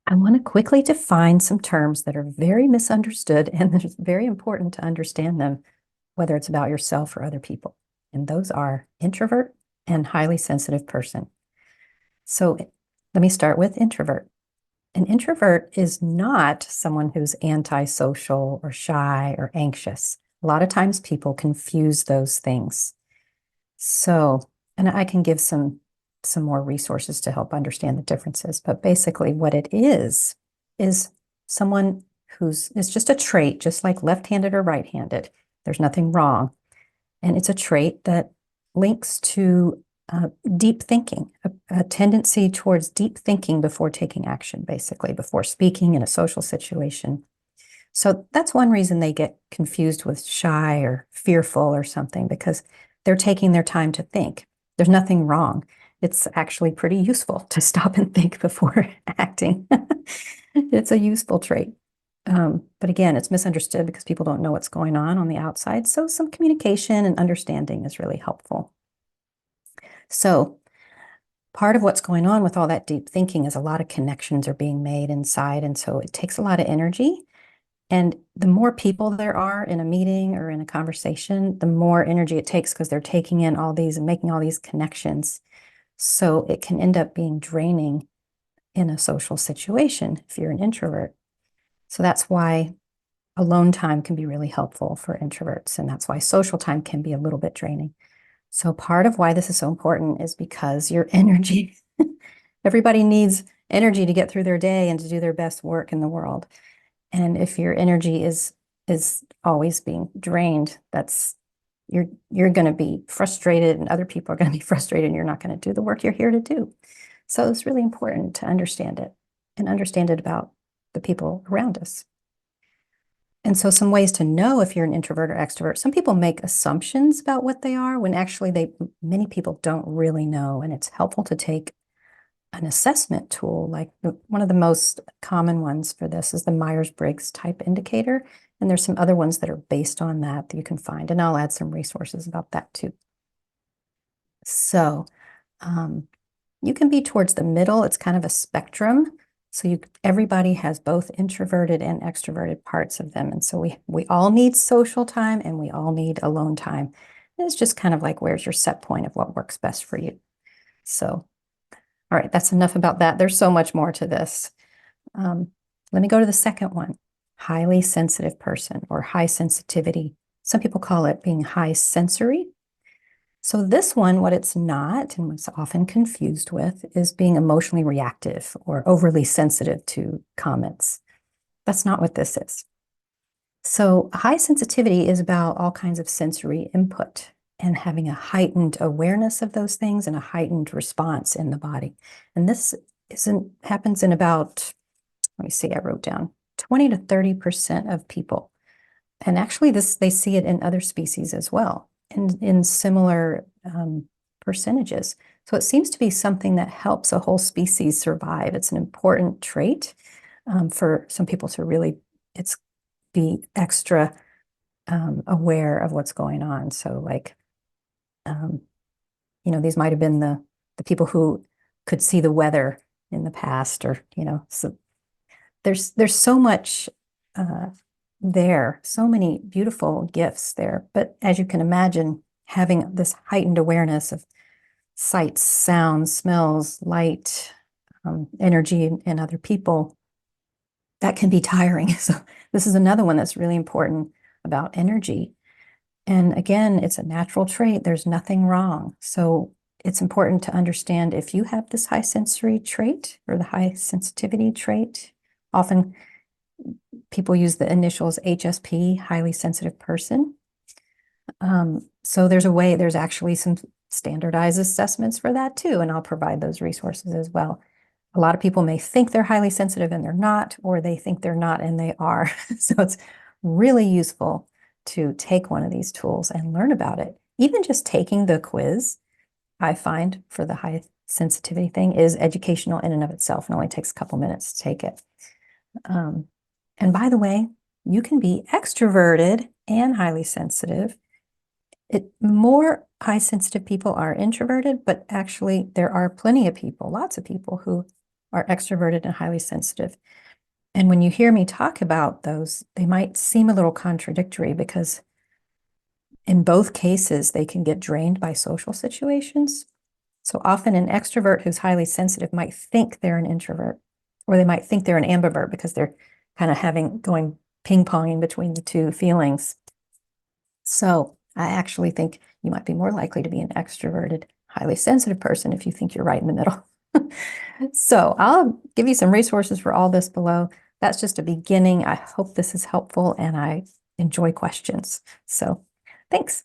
I want to quickly define some terms that are very misunderstood and it's very important to understand them, whether it's about yourself or other people. And those are introvert and highly sensitive person. So let me start with introvert. An introvert is not someone who's antisocial or shy or anxious. A lot of times people confuse those things. So, and I can give some more resources to help understand the differences, but basically what it is someone it's just a trait, just like left-handed or right-handed. There's nothing wrong. And it's a trait that links to deep thinking, a tendency towards deep thinking before taking action, basically, before speaking in a social situation. So that's one reason they get confused with shy or fearful or something, because they're taking their time to think. There's nothing wrong. It's actually pretty useful to stop and think before acting. It's a useful trait. But again, it's misunderstood because people don't know what's going on the outside. So some communication and understanding is really helpful. So part of what's going on with all that deep thinking is a lot of connections are being made inside. And so it takes a lot of energy. And the more people there are in a meeting or in a conversation, the more energy it takes because they're taking in all these and making all these connections. So it can end up being draining in a social situation if you're an introvert. So that's why alone time can be really helpful for introverts. And that's why social time can be a little bit draining. So part of why this is so important is because your energy, everybody needs energy to get through their day and to do their best work in the world. And if your energy is always being drained, you're going to be frustrated and other people are going to be frustrated and you're not going to do the work you're here to do. So it's really important to understand it and understand it about the people around us. And so some ways to know if you're an introvert or extrovert, some people make assumptions about what they are when actually many people don't really know. And it's helpful to take an assessment tool, like one of the most common ones for this is the Myers-Briggs type indicator. And there's some other ones that are based on that you can find. And I'll add some resources about that too. So you can be towards the middle. It's kind of a spectrum. So everybody has both introverted and extroverted parts of them. And so we all need social time and we all need alone time. And it's just kind of like, where's your set point of what works best for you? So, all right, that's enough about that. There's so much more to this. Let me go to the second one, highly sensitive person or high sensitivity. Some people call it being high sensory. So this one, what it's not, and what's often confused with, is being emotionally reactive or overly sensitive to comments. That's not what this is. So high sensitivity is about all kinds of sensory input and having a heightened awareness of those things and a heightened response in the body. And this happens in about, let me see, I wrote down 20 to 30% of people. And actually they see it in other species as well, in similar percentages. So it seems to be something that helps a whole species survive. It's an important trait for some people to really be extra aware of what's going on. So like, these might have been the people who could see the weather in the past, or, so there's so much there, so many beautiful gifts there. But as you can imagine, having this heightened awareness of sights, sounds, smells, light, energy in other people, that can be tiring. So this is another one that's really important about energy. And again, it's a natural trait. There's nothing wrong. So it's important to understand if you have this high sensory trait or the high sensitivity trait. Often people use the initials HSP, highly sensitive person. So there's actually some standardized assessments for that too, and I'll provide those resources as well. A lot of people may think they're highly sensitive and they're not, or they think they're not and they are. So it's really useful to take one of these tools and learn about it. Even just taking the quiz, I find, for the high sensitivity thing is educational in and of itself. It only takes a couple minutes to take it. And by the way, you can be extroverted and highly sensitive. More high sensitive people are introverted, but actually there are plenty of people, lots of people who are extroverted and highly sensitive. And when you hear me talk about those, they might seem a little contradictory because in both cases, they can get drained by social situations. So often an extrovert who's highly sensitive might think they're an introvert, or they might think they're an ambivert because they're kind of going ping-ponging between the two feelings. So I actually think you might be more likely to be an extroverted, highly sensitive person if you think you're right in the middle. So I'll give you some resources for all this below. That's just a beginning. I hope this is helpful and I enjoy questions. So thanks.